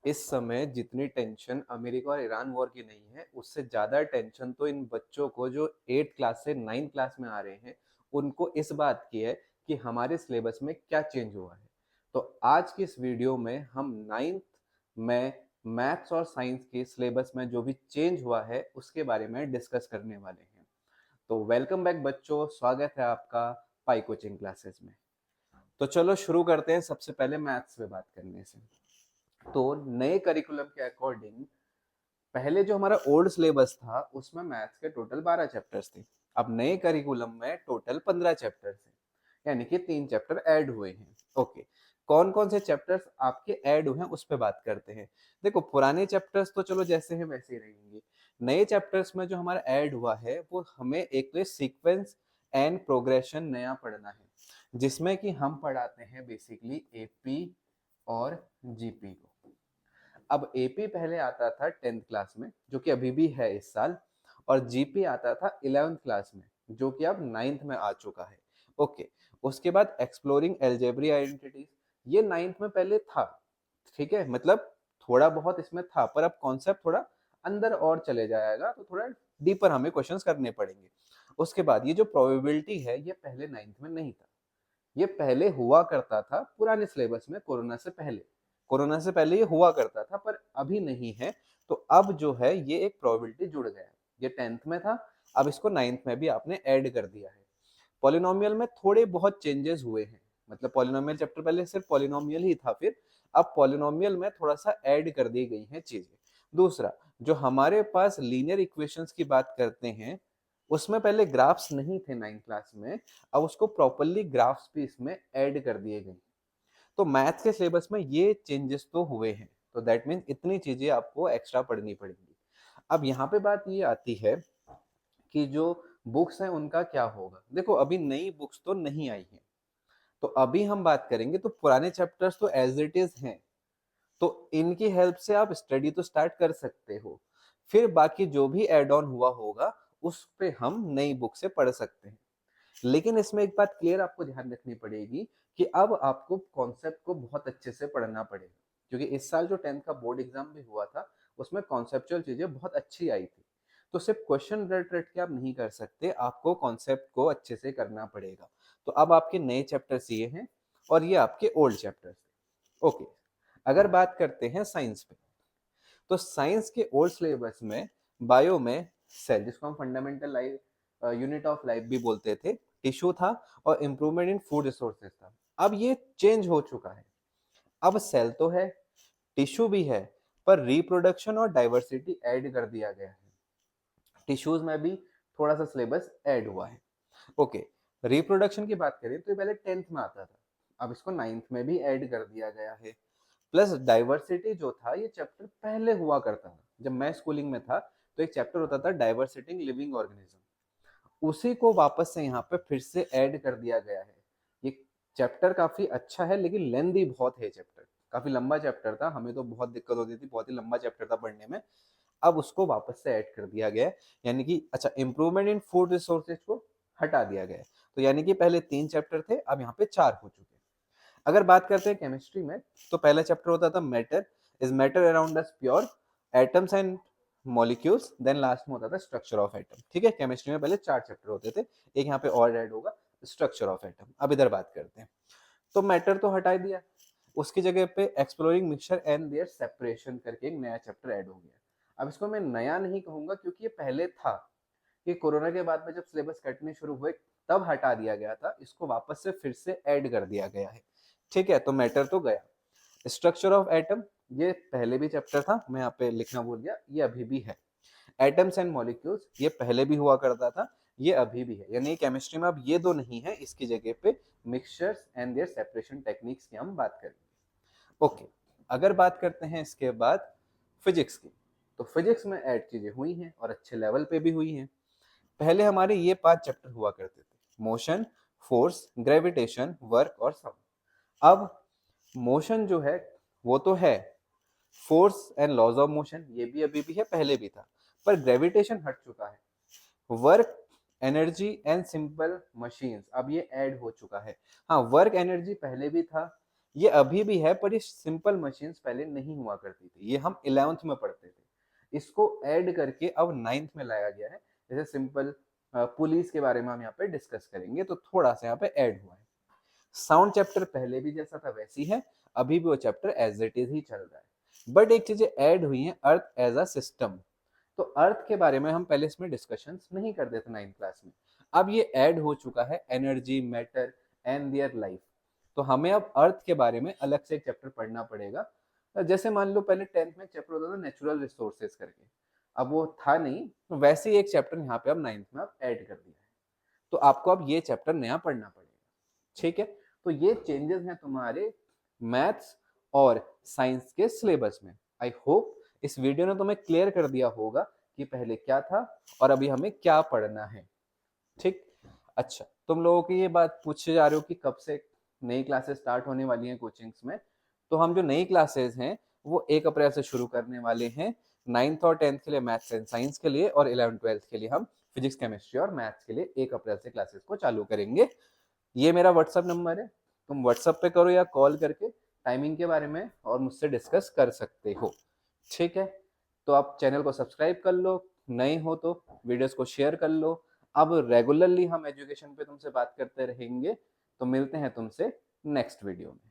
इस समय जितनी टेंशन अमेरिका और ईरान वॉर की नहीं है, उससे ज़्यादा टेंशन तो इन बच्चों को जो 8th क्लास से 9th क्लास में आ रहे हैं, उनको इस बात की है कि हमारे सिलेबस में क्या चेंज हुआ है। तो आज की इस वीडियो में हम 9th में मैथ्स और साइंस के सिलेबस में जो भी चेंज हुआ है, उसके बारे में डिस्कस करने वाले हैं। तो वेलकम बैक बच्चों, स्वागत है आपका पाई कोचिंग क्लासेस में। तो चलो शुरू करते हैं सबसे पहले मैथ्स पे बात करने से। तो नए करिकुलम के अकॉर्डिंग पहले जो हमारा ओल्ड सिलेबस था उसमें मैथ्स के टोटल 12 चैप्टर्स थे। अब नए करिकुलम में टोटल 15 चैप्टर्स हैं, यानी कि 3 चैप्टर ऐड हुए हैं। ओके, कौन कौन से चैप्टर्स आपके ऐड हुए हैं उस पर बात करते हैं। देखो, पुराने चैप्टर्स तो चलो जैसे हैं वैसे ही रहेंगे। नए चैप्टर्स में जो हमारा ऐड हुआ है वो हमें एक तो सीक्वेंस एंड प्रोग्रेशन नया पढ़ना है, जिसमें कि हम पढ़ाते हैं बेसिकली एपी और जीपी को। अब एपी पहले आता था 10th क्लास में, जो कि अभी भी है इस साल, और जीपी आता था 11th क्लास में, जो कि अब 9th में आ चुका है। ओके, उसके बाद एक्सप्लोरिंग एल्जेब्रिक आइडेंटिटीज, ये 9th में पहले था। ठीक है, मतलब थोड़ा बहुत इसमें था, पर अब कॉन्सेप्ट थोड़ा अंदर और चले जाएगा, तो थोड़ा डीपर हमें क्वेश्चंस करने पड़ेंगे। उसके बाद ये जो प्रोबेबिलिटी है, ये पहले 9th में नहीं था। ये पहले हुआ करता था पुराने सिलेबस में, कोरोना से पहले ये हुआ करता था, पर अभी नहीं है। तो अब जो है ये एक प्रोबेबिलिटी जुड़ गया है। ये 10th में था, अब इसको 9th में भी आपने ऐड कर दिया है। पॉलिनोमियल में थोड़े बहुत चेंजेस हुए हैं, मतलब पॉलिनोमियल चैप्टर पहले सिर्फ पॉलिनोमियल ही था, फिर अब पॉलिनोमियल में थोड़ा सा ऐड कर दी गई हैं चीजें। दूसरा, जो हमारे पास लीनियर इक्वेशंस की बात करते हैं, उसमें पहले ग्राफ्स नहीं थे 9th क्लास में, अब उसको प्रॉपरली ग्राफ्स भी इसमें ऐड कर दिए गए। तो मैथ्स के सिलेबस में ये चेंजेस तो हुए हैं, तो दैट मीन्स इतनी चीजें आपको एक्स्ट्रा पढ़नी पड़ेंगी। अब यहाँ पे बात ये आती है कि जो बुक्स हैं उनका क्या होगा। देखो, अभी नई बुक्स तो नहीं आई हैं, तो अभी हम बात करेंगे तो पुराने चैप्टर्स तो एज इट इज हैं, तो इनकी हेल्प से आप स्टडी तो स्टार्ट कर सकते हो। फिर बाकी जो भी एड ऑन हुआ होगा उस पे हम नई बुक से पढ़ सकते हैं। लेकिन इसमें एक बात क्लियर आपको ध्यान रखनी पड़ेगी कि अब आपको कॉन्सेप्ट को बहुत अच्छे से पढ़ना पड़ेगा, क्योंकि इस साल जो 10th का बोर्ड एग्जाम भी हुआ था उसमें कॉन्सेप्चुअल चीजें बहुत अच्छी आई थी। तो सिर्फ क्वेश्चन रट रट के आप नहीं कर सकते, आपको कॉन्सेप्ट को अच्छे से करना पड़ेगा। तो अब आपके नए चैप्टर्स ये हैं और ये आपके ओल्ड चैप्टर्स। ओके, अगर बात करते हैं साइंस पे, तो साइंस के ओल्ड सिलेबस में बायो में सेल, जिसको हम fundamental life unit of life भी बोलते थे, टिश्यू था, और इम्प्रूवमेंट इन फूड रिसोर्सेज था। अब ये चेंज हो चुका है, अब सेल तो है, टिश्यू भी है, पर रिप्रोडक्शन और डाइवर्सिटी ऐड कर दिया गया है। टिश्यूज में भी थोड़ा सा सिलेबस ऐड हुआ है। ओके, रिप्रोडक्शन की बात करें तो ये पहले 10th में आता था, अब इसको 9th में भी ऐड कर दिया गया है। प्लस डाइवर्सिटी जो था, ये चैप्टर पहले हुआ करता था जब मैं स्कूलिंग में था, तो एक चैप्टर होता था डाइवर्सिटी इन लिविंग ऑर्गेनिज्म, उसी को वापस से यहाँ पे फिर से ऐड कर दिया गया है। ये चैप्टर काफी अच्छा है, लेकिन लेंदी बहुत है चैप्टर, काफी लंबा चैप्टर था, हमें तो बहुत दिक्कत होती थी, बहुत ही लंबा चैप्टर था पढ़ने में। अब उसको वापस से ऐड कर दिया गया है, यानी कि अच्छा, इंप्रूवमेंट इन फूड रिसोर्सेज को हटा दिया गया है। तो यानी कि पहले 3 चैप्टर थे, अब यहाँ पे 4 हो चुके हैं। अगर बात करते हैं केमिस्ट्री में, तो पहला चैप्टर होता था matter, is matter around us pure, atoms and molecules, then last में होता था स्ट्रक्चर ऑफ एटम। ठीक है, केमिस्ट्री में पहले 4 चैप्टर होते थे, एक यहाँ पे और ऐड होगा, स्ट्रक्चर ऑफ एटम। अब इधर बात करते हैं, तो मैटर तो हटा दिया, उसकी जगह पे exploring mixture and their separation करके एक नया चैप्टर ऐड हो गया। अब इसको मैं नया नहीं कहूंगा, क्योंकि ये पहले था, कि कोरोना के बाद में जब सिलेबस कटने शुरू हुए तब हटा दिया गया था, इसको वापस से फिर से ऐड कर दिया गया है। ठीक है, तो मैटर तो गया। स्ट्रक्चर ऑफ एटम, ये पहले भी चैप्टर था, मैं यहाँ पे लिखना भूल गया, ये अभी भी है। एटम्स एंड मॉलिक्यूल्स, ये पहले भी हुआ करता था, ये अभी भी है, यानी केमिस्ट्री में अब ये दो नहीं है, इसकी जगह पे mixtures and their separation techniques की हम बात करेंगे। ओके, अगर बात करते हैं इसके बाद फिजिक्स की, तो फिजिक्स में ऐड चीजें हुई हैं और अच्छे लेवल पे भी हुई हैं। पहले हमारे ये 5 चैप्टर हुआ करते थे, मोशन, फोर्स, ग्रेविटेशन, वर्क और साउंड। अब मोशन जो है वो तो है, force and laws of motion ये भी अभी भी है, पहले भी था, पर ग्रेविटेशन हट चुका है। Work, energy and simple machines, अब ये ऐड हो चुका है। हाँ, वर्क एनर्जी पहले भी था, ये अभी भी है, पर ये सिंपल मशीन्स पहले नहीं हुआ करती थी, ये हम 11th में पढ़ते थे। इसको ऐड करके अब 9th में लाया गया है। जैसे सिंपल पुलिस के बारे में हम यहाँ पे डिस्कस करेंगे, तो थोड़ा सा यहाँ पे ऐड हुआ है। साउंड चैप्टर पहले भी जैसा था वैसी है, अभी भी वो चैप्टर एज इट इज ही चल रहा है, बट एक चीजें ऐड हुई हैं, अर्थ एज अ सिस्टम। तो अर्थ के बारे में हम पहले इसमें डिस्कशंस नहीं करते थे 9th क्लास में, अब ये ऐड हो चुका है, energy, matter and their life. तो हमें अब अर्थ के बारे में अलग से एक चैप्टर पढ़ना पड़ेगा। जैसे मान लो पहले 10th में एक चैप्टर होता था नेचुरल रिसोर्सेज करके, अब वो था नहीं, तो वैसे ही एक चैप्टर यहाँ पे अब 9th में अब ऐड कर दिया है, तो आपको अब ये चैप्टर नया पढ़ना पड़ेगा। ठीक है, तो ये चेंजेस हैं तुम्हारे मैथ्स और साइंस के सिलेबस में। आई होप इस वीडियो ने तुम्हें क्लियर कर दिया होगा कि पहले क्या था और अभी हमें क्या पढ़ना है। ठीक, अच्छा, तुम लोगों की ये बात पूछे जा रहे हो कि कब से नई क्लासेस स्टार्ट होने वाली हैं कोचिंग्स में। तो हम जो नई क्लासेस हैं वो 1 अप्रैल से शुरू करने वाले हैं। 9th और 10th के लिए मैथ्स एंड साइंस के लिए, और 11th-12th के लिए हम फिजिक्स, केमिस्ट्री और मैथ्स के लिए 1 अप्रैल से क्लासेस को चालू करेंगे। ये मेरा व्हाट्सअप नंबर है, तुम व्हाट्सअप पे करो या कॉल करके टाइमिंग के बारे में और मुझसे डिस्कस कर सकते हो। ठीक है, तो आप चैनल को सब्सक्राइब कर लो, नए हो तो वीडियोस को शेयर कर लो। अब रेगुलरली हम एजुकेशन पे तुमसे बात करते रहेंगे, तो मिलते हैं तुमसे नेक्स्ट वीडियो में।